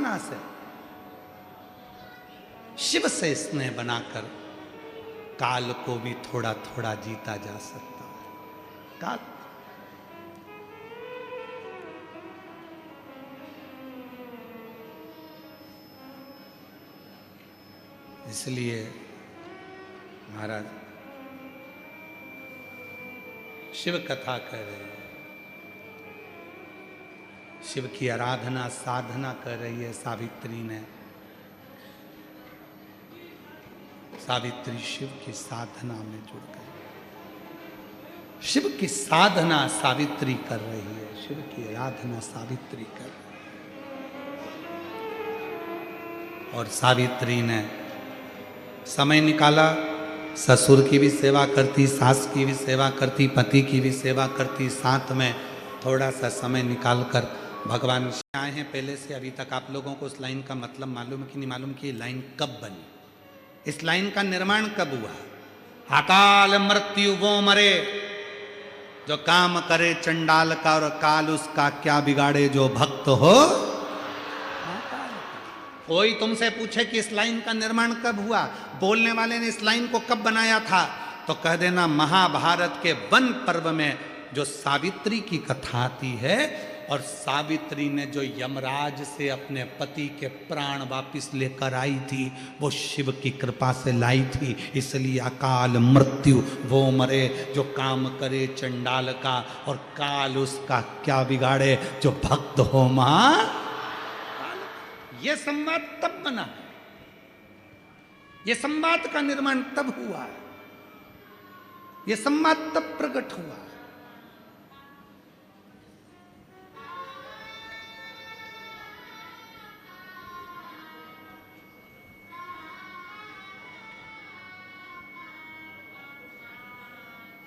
आराधना से शिव से स्नेह बनाकर काल को भी थोड़ा थोड़ा जीता जा सकता है। काल इसलिए महाराज शिव कथा कर रहे हैं, शिव की आराधना साधना कर रही है सावित्री ने। सावित्री शिव की साधना में जुड़ गई। शिव की साधना सावित्री कर रही है, शिव की आराधना सावित्री कर रही है। और सावित्री ने समय निकाला, ससुर की भी सेवा करती, सास की भी सेवा करती, पति की भी सेवा करती, साथ में थोड़ा सा समय निकालकर भगवान आए हैं। पहले से अभी तक आप लोगों को उस लाइन का मतलब मालूम है कि नहीं मालूम कि ये लाइन कब बनी, इस लाइन का निर्माण कब हुआ? अकाल मृत्यु वो मरे जो काम करे चंडाल का, और काल उसका क्या बिगाड़े जो भक्त हो। कोई तुमसे पूछे कि इस लाइन का निर्माण कब हुआ, बोलने वाले ने इस लाइन को कब बनाया था, तो कह देना महाभारत के वन पर्व में जो सावित्री की कथा आती है, और सावित्री ने जो यमराज से अपने पति के प्राण वापिस लेकर आई थी, वो शिव की कृपा से लाई थी। इसलिए अकाल मृत्यु वो मरे जो काम करे चंडाल का, और काल उसका क्या बिगाड़े जो भक्त हो मां। ये संवाद तब बना, ये संवाद का निर्माण तब हुआ, ये संवाद तब प्रकट हुआ।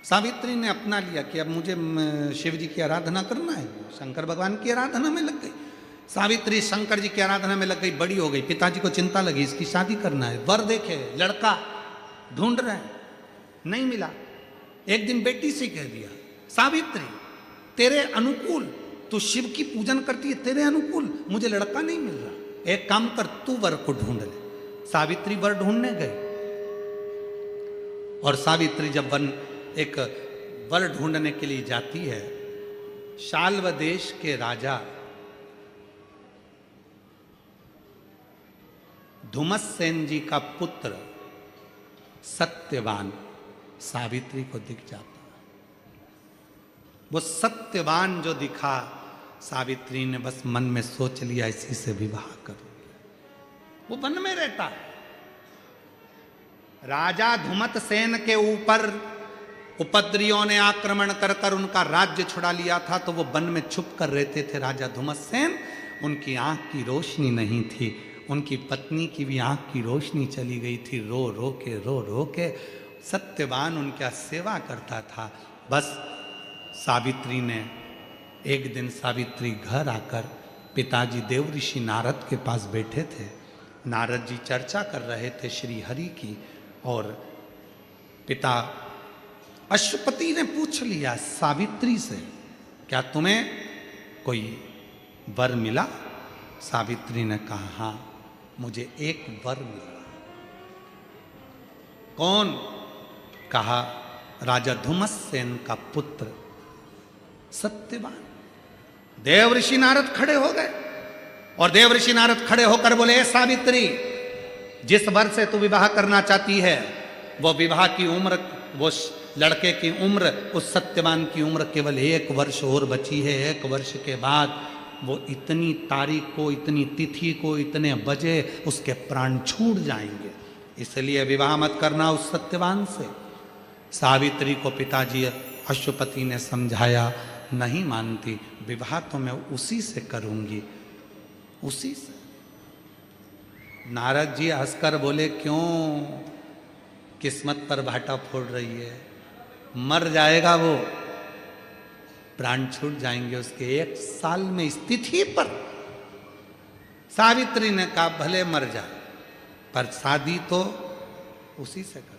सावित्री ने अपना लिया कि अब मुझे शिव जी की आराधना करना है, शंकर भगवान की आराधना में लग गई। सावित्री शंकर जी की आराधना में लग गई, बड़ी हो गई, पिताजी को चिंता लगी इसकी शादी करना है, वर देखे, लड़का ढूंढ रहे हैं, नहीं मिला। एक दिन बेटी से कह दिया, सावित्री तेरे अनुकूल, तू शिव की पूजन करती है, तेरे अनुकूल मुझे लड़का नहीं मिल रहा, एक काम कर तू वर को ढूंढ ले। सावित्री वर ढूंढने गए, और सावित्री जब एक वर ढूंढने के लिए जाती है, शाल्व देश के राजा धुमस्सेन जी का पुत्र सत्यवान सावित्री को दिख जाता है। वो सत्यवान जो दिखा, सावित्री ने बस मन में सोच लिया इसी से विवाह करूंगी। वो वन में रहता है, राजा धुमत सेन के ऊपर उपद्रवियों ने आक्रमण कर कर उनका राज्य छुड़ा लिया था, तो वो वन में छुप कर रहते थे राजा धुमस्सेन। उनकी आंख की रोशनी नहीं थी, उनकी पत्नी की भी आंख की रोशनी चली गई थी। रो रो के सत्यवान उनका सेवा करता था। बस सावित्री ने एक दिन, सावित्री घर आकर पिताजी देव ऋषि नारद के पास बैठे थे, नारद जी चर्चा कर रहे थे श्री हरि की, और पिता अश्वपति ने पूछ लिया सावित्री से, क्या तुम्हें कोई वर मिला? सावित्री ने कहा, हाँ मुझे एक वर मिला। कौन? कहा राजा धुमस्सेन का पुत्र सत्यवान। देव ऋषि नारद खड़े हो गए, और देव ऋषि नारद खड़े होकर बोले, सावित्री जिस वर से तू विवाह करना चाहती है, वो विवाह की उम्र, वो लड़के की उम्र, उस सत्यवान की उम्र केवल 1 वर्ष और बची है। 1 वर्ष के बाद वो इतनी तारीख को, इतनी तिथि को, इतने बजे उसके प्राण छूट जाएंगे, इसलिए विवाह मत करना उस सत्यवान से। सावित्री को पिताजी अश्वपति ने समझाया, नहीं मानती, विवाह तो मैं उसी से करूंगी, उसी से। नारद जी हंसकर बोले, क्यों किस्मत पर भाटा फोड़ रही है? मर जाएगा वो, प्राण छूट जाएंगे उसके 1 साल में इस तिथि पर। सावित्री ने कहा, भले मर जाए, पर शादी तो उसी से कर।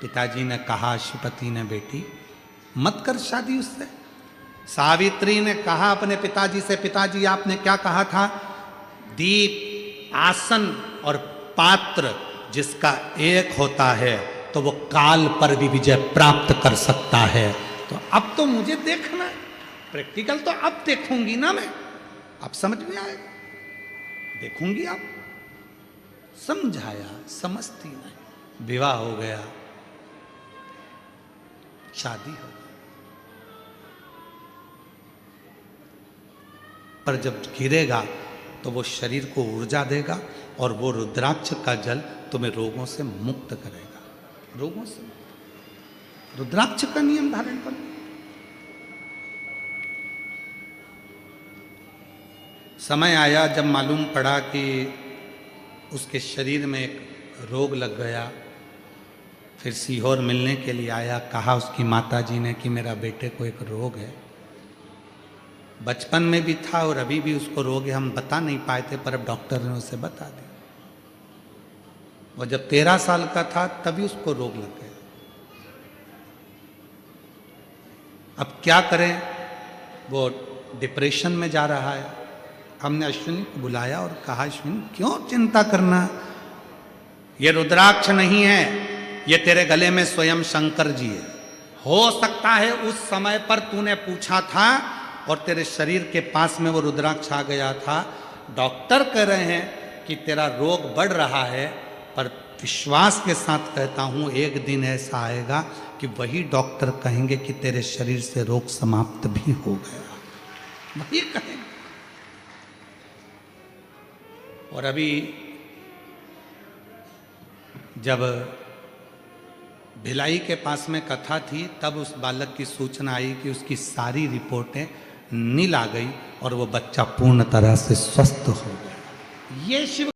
पिताजी ने कहा, अश्वपति ने, बेटी मत कर शादी उससे, सावित्री ने कहा अपने पिताजी से, पिताजी आपने क्या कहा था? दीप, आसन और पात्र जिसका एक होता है तो वो काल पर भी विजय प्राप्त कर सकता है। तो अब तो मुझे देखना है, प्रैक्टिकल तो अब देखूंगी ना मैं, अब समझ में आएगा, देखूंगी। आप समझाया, समझती नहीं, विवाह हो गया, शादी हो गई, पर जब गिरेगा तो वो शरीर को ऊर्जा देगा और वो रुद्राक्ष का जल तुम्हें रोगों से मुक्त करेगा, रोगों से। रुद्राक्ष का नियम धारण कर। समय आया जब मालूम पड़ा कि उसके शरीर में एक रोग लग गया, फिर सीहोर मिलने के लिए आया, कहा उसकी माताजी ने कि मेरा बेटे को एक रोग है। बचपन में भी था और अभी भी उसको रोग है, हम बता नहीं पाए थे, पर अब डॉक्टर ने उसे बता दिया। और जब 13 साल का था तभी उसको रोग लग गया। अब क्या करें, वो डिप्रेशन में जा रहा है। हमने अश्विनी को बुलाया और कहा, अश्विनी क्यों चिंता करना, ये रुद्राक्ष नहीं है, ये तेरे गले में स्वयं शंकर जी है। हो सकता है उस समय पर तूने पूछा था और तेरे शरीर के पास में वो रुद्राक्ष आ गया था। डॉक्टर कह रहे हैं कि तेरा रोग बढ़ रहा है, पर विश्वास के साथ कहता हूं एक दिन ऐसा आएगा कि वही डॉक्टर कहेंगे कि तेरे शरीर से रोग समाप्त भी हो गया, वही कहेंगे। और अभी जब भिलाई के पास में कथा थी तब उस बालक की सूचना आई कि उसकी सारी रिपोर्टें नील आ गई और वो बच्चा पूर्ण तरह से स्वस्थ हो गया। ये शिव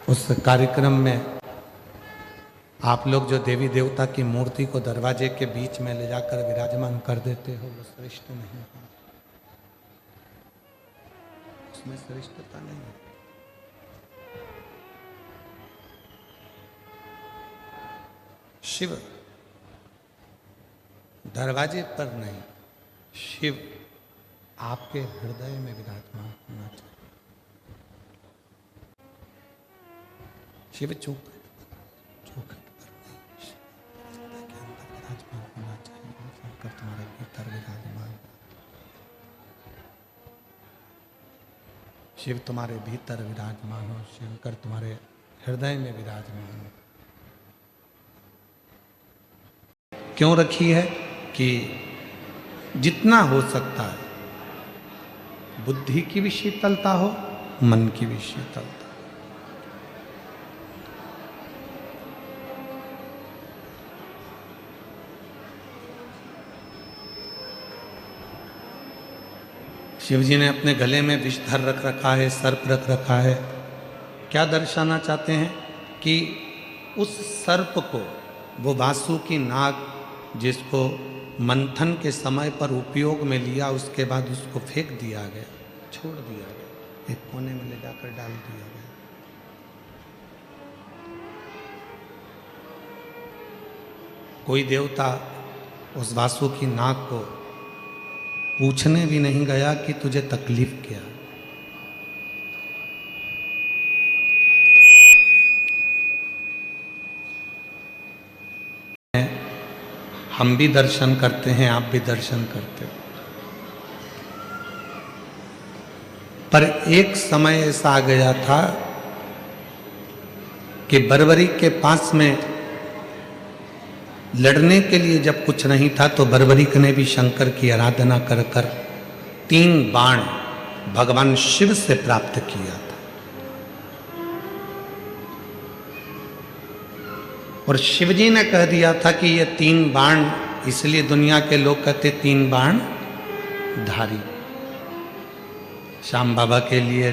उस कार्यक्रम में आप लोग जो देवी देवता की मूर्ति को दरवाजे के बीच में ले जाकर विराजमान कर देते हो, वो श्रेष्ठ नहीं है, उसमें श्रेष्ठता नहीं है। शिव दरवाजे पर नहीं, शिव आपके हृदय में विराजमान होना चाहिए। शिव चौखट पर विराजमान होना चाहिए, शंकर तुम्हारे भीतर विराजमान। शिव तुम्हारे भीतर विराजमान हो, शंकर तुम्हारे हृदय में विराजमान हो। क्यों रखी है कि जितना हो सकता है बुद्धि की भी शीतलता हो, मन की भी शीतलता। शिव जी ने अपने गले में विषधर रख रखा है, सर्प रख रखा है। क्या दर्शाना चाहते हैं कि उस सर्प को, वो वासुकी नाग जिसको मंथन के समय पर उपयोग में लिया, उसके बाद उसको फेंक दिया गया, छोड़ दिया गया, एक कोने में ले जाकर डाल दिया गया। कोई देवता उस वासुकी नाग को पूछने भी नहीं गया कि तुझे तकलीफ क्या। हम भी दर्शन करते हैं, आप भी दर्शन करते हो, पर एक समय ऐसा आ गया था कि बर्बरीक के पास में लड़ने के लिए जब कुछ नहीं था तो बर्बरीक ने भी शंकर की आराधना कर कर 3 बाण भगवान शिव से प्राप्त किया था। और शिवजी ने कह दिया था कि ये 3 बाण, इसलिए दुनिया के लोग कहते 3 बाण धारी। श्याम बाबा के लिए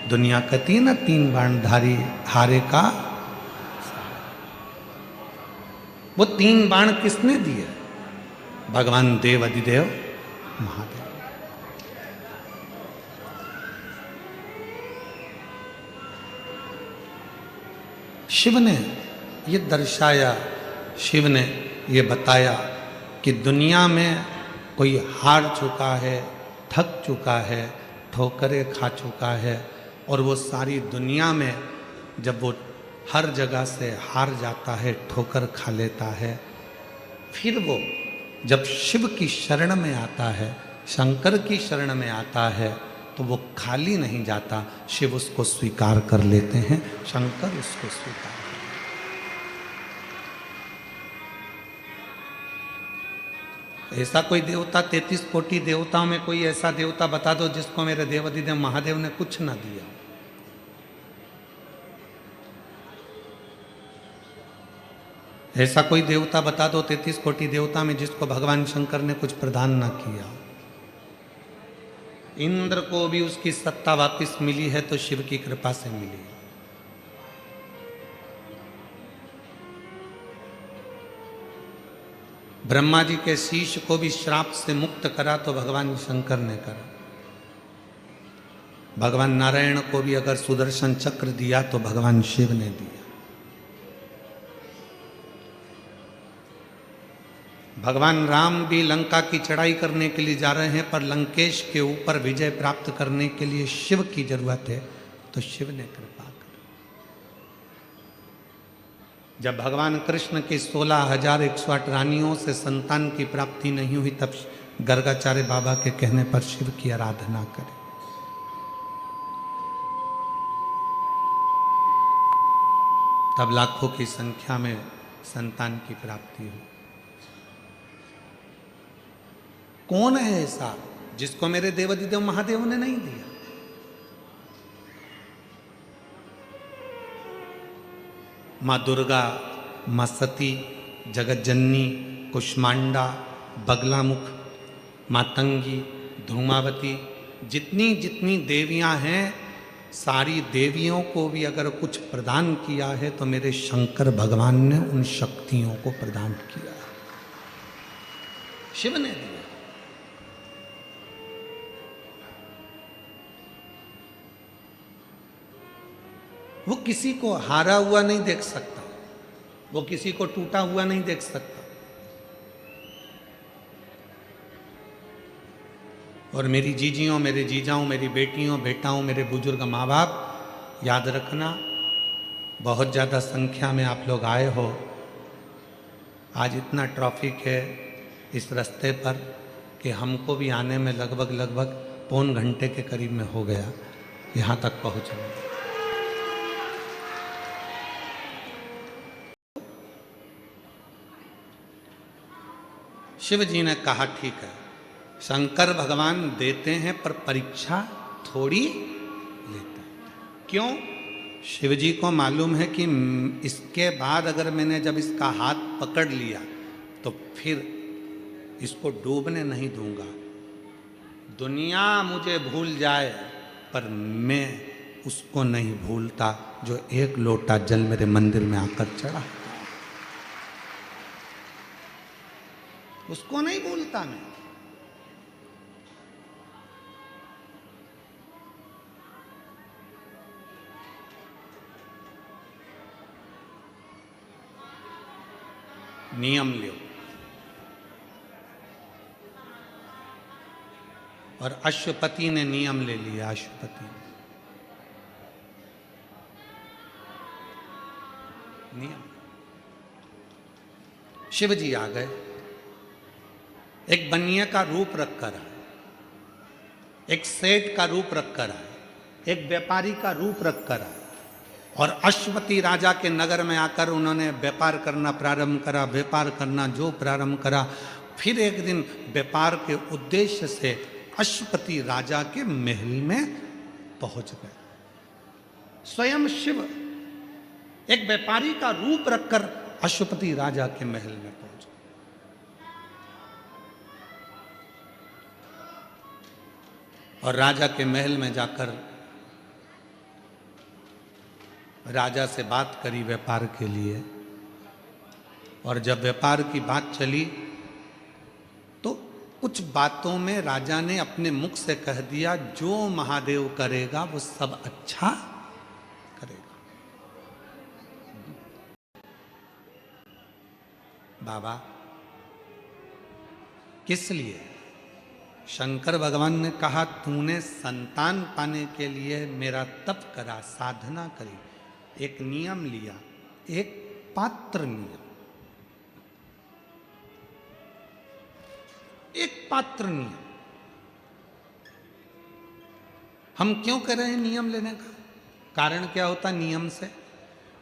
दुनिया कहती है ना 3 बाण धारी हारे का। वो 3 बाण किसने दिए? भगवान देव अधिदेव महादेव। शिव ने ये दर्शाया, शिव ने ये बताया कि दुनिया में कोई हार चुका है, थक चुका है, ठोकरें खा चुका है, और वो सारी दुनिया में जब वो हर जगह से हार जाता है, ठोकर खा लेता है, फिर वो जब शिव की शरण में आता है, शंकर की शरण में आता है, तो वो खाली नहीं जाता, शिव उसको स्वीकार कर लेते हैं, शंकर उसको स्वीकार करते हैं। ऐसा कोई देवता, 33 कोटि देवताओं में कोई ऐसा देवता बता दो जिसको मेरे देवाधिदेव महादेव ने कुछ ना दिया। ऐसा कोई देवता बता दो 33 कोटि देवता में जिसको भगवान शंकर ने कुछ प्रदान ना किया। इंद्र को भी उसकी सत्ता वापस मिली है तो शिव की कृपा से मिली। ब्रह्मा जी के शीश को भी श्राप से मुक्त करा तो भगवान शंकर ने करा। भगवान नारायण को भी अगर सुदर्शन चक्र दिया तो भगवान शिव ने दिया। भगवान राम भी लंका की चढ़ाई करने के लिए जा रहे हैं, पर लंकेश के ऊपर विजय प्राप्त करने के लिए शिव की जरूरत है, तो शिव ने कृपा कर। जब भगवान कृष्ण की 16,108 रानियों से संतान की प्राप्ति नहीं हुई, तब गर्गाचार्य बाबा के कहने पर शिव की आराधना करें। तब लाखों की संख्या में संतान की प्राप्ति हुई। कौन है ऐसा जिसको मेरे देवाधिदेव महादेव ने नहीं दिया? मां दुर्गा, मां सती, जगतजननी, कुष्मांडा, बगलामुख, मातंगी, धूमावती, जितनी जितनी देवियां हैं, सारी देवियों को भी अगर कुछ प्रदान किया है तो मेरे शंकर भगवान ने उन शक्तियों को प्रदान किया, शिव ने दिया। वो किसी को हारा हुआ नहीं देख सकता, वो किसी को टूटा हुआ नहीं देख सकता। और मेरी जीजियों, मेरे जीजाओं, मेरी बेटियों, बेटाओं, मेरे बुजुर्ग माँ बाप, याद रखना, बहुत ज़्यादा संख्या में आप लोग आए हो। आज इतना ट्रैफिक है इस रास्ते पर कि हमको भी आने में लगभग 3 घंटे के करीब में हो गया यहाँ तक पहुँचने। शिव जी ने कहा ठीक है, शंकर भगवान देते हैं पर परीक्षा थोड़ी लेते हैं। क्यों? शिव जी को मालूम है कि इसके बाद अगर मैंने जब इसका हाथ पकड़ लिया तो फिर इसको डूबने नहीं दूंगा। दुनिया मुझे भूल जाए पर मैं उसको नहीं भूलता जो 1 लोटा जल मेरे मंदिर में आकर चढ़ा, उसको नहीं भूलता मैं। नियम लो। और अश्वपति ने नियम ले लिया। अश्वपति नियम, शिव जी आ गए, एक बनिए का रूप रखकर आए, एक सेठ का रूप रखकर आए, एक व्यापारी का रूप रखकर आए, और अश्वपति राजा के नगर में आकर उन्होंने व्यापार करना प्रारंभ करा। व्यापार करना जो प्रारंभ करा, फिर एक दिन व्यापार के उद्देश्य से अश्वपति राजा के महल में पहुंच गए। स्वयं शिव एक व्यापारी का रूप रखकर अश्वपति राजा के महल में पहुंच गए। और राजा के महल में जाकर राजा से बात करी व्यापार के लिए। और जब व्यापार की बात चली तो कुछ बातों में राजा ने अपने मुख से कह दिया, जो महादेव करेगा वो सब अच्छा करेगा। बाबा किस लिए? शंकर भगवान ने कहा तूने संतान पाने के लिए मेरा तप करा, साधना करी, एक नियम लिया, एक पात्र नियम, एक पात्र नियम। हम क्यों कर रहे हैं नियम लेने का? कारण क्या होता नियम से?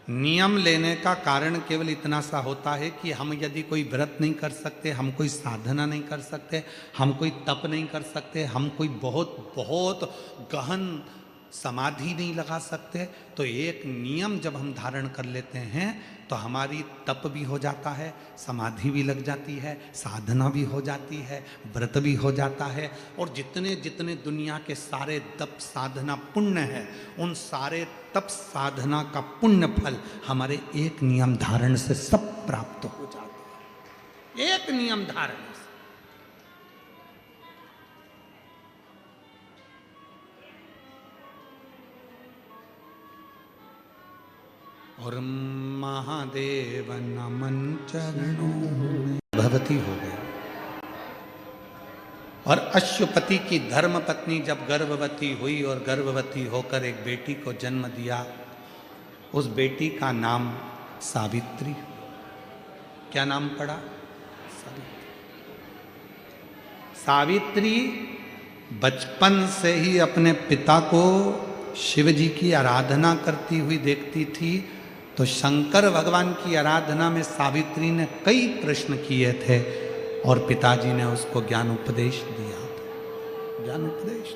नियम लेने का कारण केवल इतना सा होता है कि हम यदि कोई व्रत नहीं कर सकते, हम कोई साधना नहीं कर सकते, हम कोई तप नहीं कर सकते, हम कोई बहुत बहुत गहन समाधि नहीं लगा सकते, तो एक नियम जब हम धारण कर लेते हैं तो हमारी तप भी हो जाता है, समाधि भी लग जाती है, साधना भी हो जाती है, व्रत भी हो जाता है, और जितने जितने दुनिया के सारे तप साधना पुण्य है, उन सारे तप साधना का पुण्य फल हमारे एक नियम धारण से सब प्राप्त हो जाता है। एक नियम धारण से। और महादेव नमन चरणों में भगवती हो गई। और अश्वपति की धर्म पत्नी जब गर्भवती हुई और गर्भवती होकर एक बेटी को जन्म दिया, उस बेटी का नाम सावित्री। क्या नाम पड़ा? सावित्री। सावित्री बचपन से ही अपने पिता को शिव जी की आराधना करती हुई देखती थी, तो शंकर भगवान की आराधना में सावित्री ने कई प्रश्न किए थे और पिताजी ने उसको ज्ञान उपदेश दिया। ज्ञान उपदेश,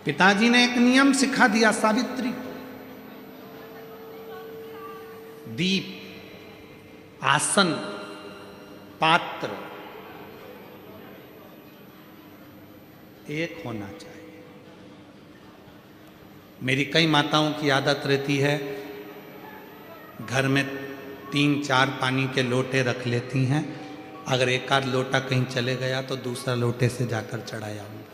पिताजी ने एक नियम सिखा दिया सावित्री को। दीप, आसन, पात्र एक होना चाहिए। मेरी कई माताओं की आदत रहती है, घर में 3-4 पानी के लोटे रख लेती हैं, अगर एक आध लोटा कहीं चले गया तो दूसरा लोटे से जाकर चढ़ाया हूँ।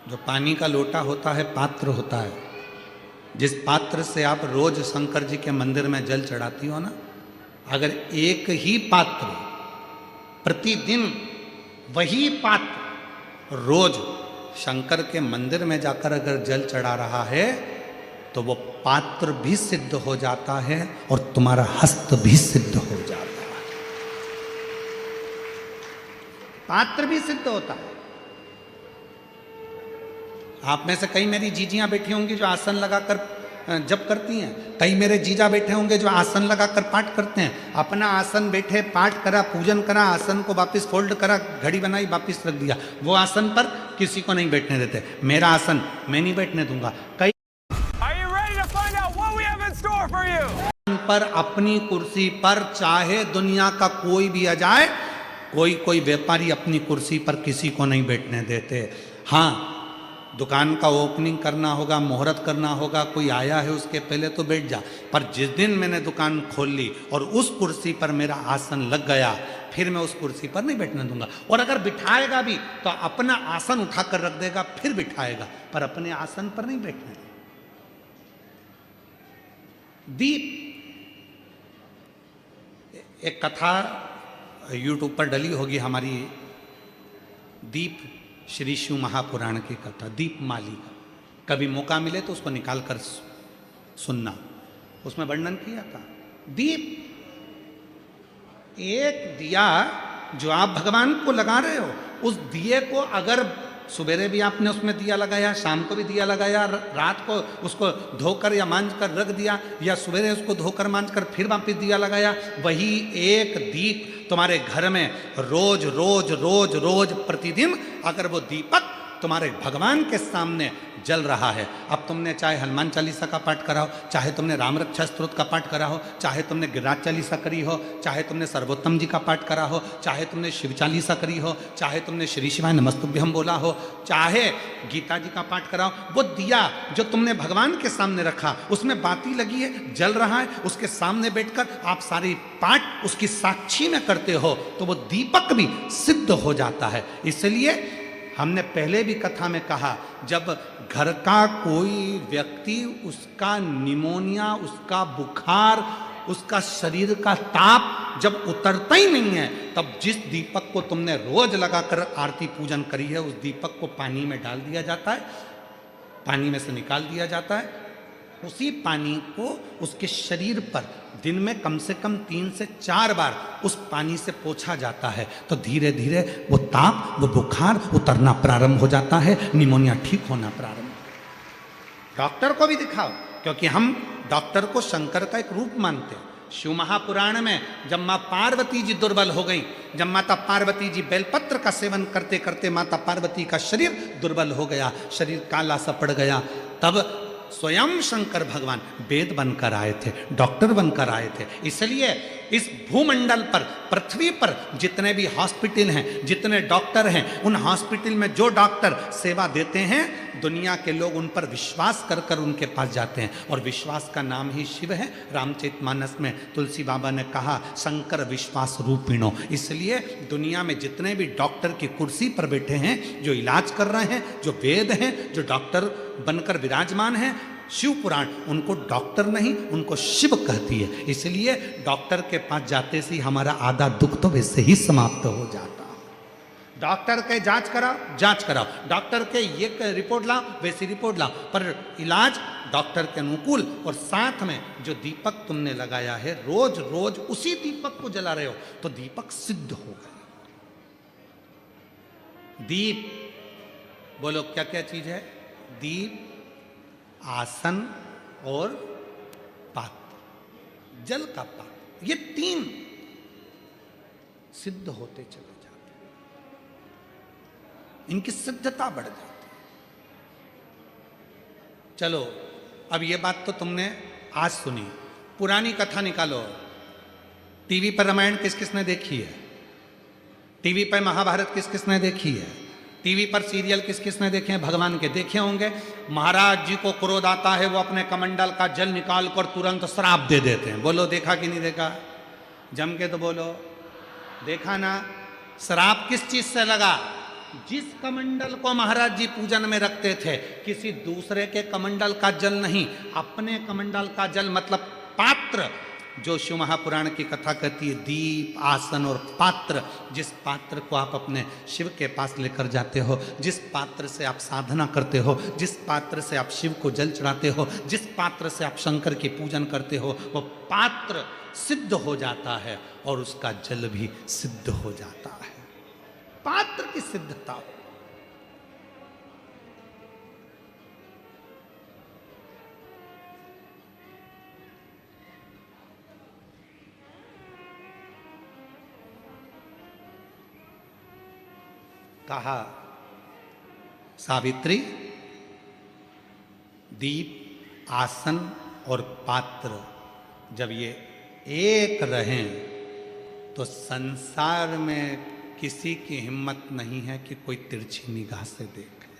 जो पानी का लोटा होता है, पात्र होता है, जिस पात्र से आप रोज शंकर जी के मंदिर में जल चढ़ाती हो ना, अगर एक ही पात्र प्रतिदिन वही पात्र रोज शंकर के मंदिर में जाकर अगर जल चढ़ा रहा है तो वो पात्र भी सिद्ध हो जाता है और तुम्हारा हस्त भी सिद्ध हो जाता है। पात्र भी सिद्ध होता है। आप में से कई मेरी जीजियां बैठी होंगी जो आसन लगाकर जप करती हैं, कई मेरे जीजा बैठे होंगे जो आसन लगाकर पाठ करते हैं। अपना आसन बैठे, पाठ करा, पूजन करा, आसन को वापस फोल्ड करा, घड़ी बनाई, वापस रख दिया। वो आसन पर किसी को नहीं बैठने देते। मेरा आसन मैं नहीं बैठने दूंगा। कई पर अपनी कुर्सी पर चाहे दुनिया का कोई भी आ जाए, कोई व्यापारी अपनी कुर्सी पर किसी को नहीं बैठने देते। हाँ, दुकान का ओपनिंग करना होगा, मुहूर्त करना होगा, कोई आया है उसके पहले तो बैठ जा, पर जिस दिन मैंने दुकान खोल ली और उस कुर्सी पर मेरा आसन लग गया, फिर मैं उस कुर्सी पर नहीं बैठने दूंगा। और अगर बिठाएगा भी तो अपना आसन उठाकर रख देगा, फिर बिठाएगा, पर अपने आसन पर नहीं बैठने देगा। दीप, एक कथा यूट्यूब पर डली होगी हमारी, दीप श्री शिव महापुराण की कथा, दीप माली का। कभी मौका मिले तो उसको निकाल कर सुनना, उसमें वर्णन किया था। दीप, एक दिया जो आप भगवान को लगा रहे हो, उस दिए को अगर सवेरे भी आपने उसमें दिया लगाया, शाम को भी दिया लगाया, रात को उसको धोकर या मांझ कर रख दिया, या सवेरे उसको धोकर मांझ कर फिर वापिस दिया लगाया, वही एक दीप तुम्हारे घर में रोज रोज रोज रोज प्रतिदिन अगर वो दीपक तुम्हारे भगवान के सामने जल रहा है। अब तुमने चाहे हनुमान चालीसा का पाठ करा हो, चाहे तुमने राम रक्षा स्तोत्र का पाठ करा हो, चाहे तुमने गिरिराज चालीसा करी हो, चाहे तुमने सर्वोत्तम जी का पाठ करा हो, चाहे तुमने शिव चालीसा करी हो, चाहे तुमने श्री शिवाय नमस्तुभ्यम बोला हो, चाहे गीता जी का पाठ करा हो, वो दिया जो तुमने भगवान के सामने रखा, उसमें बाती लगी है, जल रहा है, उसके सामने बैठकर आप सारी पाठ उसकी साक्षी में करते हो, तो वो दीपक भी सिद्ध हो जाता है। इसलिए हमने पहले भी कथा में कहा, जब घर का कोई व्यक्ति, उसका निमोनिया, उसका बुखार, उसका शरीर का ताप जब उतरता ही नहीं है, तब जिस दीपक को तुमने रोज लगाकर आरती पूजन करी है, उस दीपक को पानी में डाल दिया जाता है, पानी में से निकाल दिया जाता है। उसी पानी को उसके शरीर पर दिन में कम से कम 3 से 4 बार उस पानी से पोंछा जाता है, तो धीरे धीरे वो ताप, वो बुखार उतरना प्रारंभ हो जाता है, निमोनिया ठीक होना प्रारंभ। डॉक्टर को भी दिखाओ, क्योंकि हम डॉक्टर को शंकर का एक रूप मानते हैं। शिव महापुराण में जब माँ पार्वती जी दुर्बल हो गई, जब माता पार्वती जी बेलपत्र का सेवन करते करते माता पार्वती का शरीर दुर्बल हो गया, शरीर काला सा पड़ गया, तब स्वयं शंकर भगवान वेद बनकर आए थे, डॉक्टर बनकर आए थे। इसलिए इस भूमंडल पर, पृथ्वी पर जितने भी हॉस्पिटल हैं, जितने डॉक्टर हैं, उन हॉस्पिटल में जो डॉक्टर सेवा देते हैं, दुनिया के लोग उन पर विश्वास कर कर उनके पास जाते हैं, और विश्वास का नाम ही शिव है। रामचरितमानस में तुलसी बाबा ने कहा, शंकर विश्वास रूपिणो। इसलिए दुनिया में जितने भी डॉक्टर की कुर्सी पर बैठे हैं, जो इलाज कर रहे हैं, जो वेद हैं, जो डॉक्टर बनकर विराजमान हैं, शिव पुराण उनको डॉक्टर नहीं, उनको शिव कहती है। इसलिए डॉक्टर के पास जाते से हमारा आधा दुख तो वैसे ही समाप्त हो जाता। डॉक्टर के जांच कराओ, डॉक्टर के ये रिपोर्ट लाओ, वैसी रिपोर्ट लाओ, पर इलाज डॉक्टर के अनुकूल। और साथ में जो दीपक तुमने लगाया है, रोज रोज उसी दीपक को जला रहे हो, तो दीपक सिद्ध होगा। दीप, बोलो क्या क्या चीज है? दीप, आसन और पात्र, जल का पात्र, ये 3 सिद्ध होते चले जाते हैं, इनकी सिद्धता बढ़ जाती है। चलो, अब ये बात तो तुमने आज सुनी, पुरानी कथा निकालो। टीवी पर रामायण किस किसने देखी है? टीवी पर महाभारत किस किसने देखी है? टीवी पर सीरियल किस किसने देखे हैं? भगवान के देखे होंगे। महाराज जी को क्रोध आता है, वो अपने कमंडल का जल निकाल कर तुरंत श्राप दे देते हैं। बोलो देखा कि नहीं देखा? जम के तो बोलो, देखा ना? श्राप किस चीज से लगा? जिस कमंडल को महाराज जी पूजन में रखते थे, किसी दूसरे के कमंडल का जल नहीं, अपने कमंडल का जल, मतलब पात्र, जो शिव महापुराण की कथा कहती है, दीप, आसन और पात्र। जिस पात्र को आप अपने शिव के पास लेकर जाते हो, जिस पात्र से आप साधना करते हो, जिस पात्र से आप शिव को जल चढ़ाते हो, जिस पात्र से आप शंकर की पूजन करते हो, वो पात्र सिद्ध हो जाता है और उसका जल भी सिद्ध हो जाता है। पात्र की सिद्धता। कहा, सावित्री, दीप, आसन और पात्र जब ये एक रहें, तो संसार में किसी की हिम्मत नहीं है कि कोई तिरछी निगाह से देखे।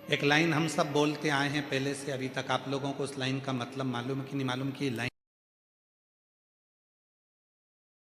एक लाइन हम सब बोलते आए हैं पहले से अभी तक। आप लोगों को उस लाइन का मतलब मालूम है कि नहीं मालूम कि ये लाइन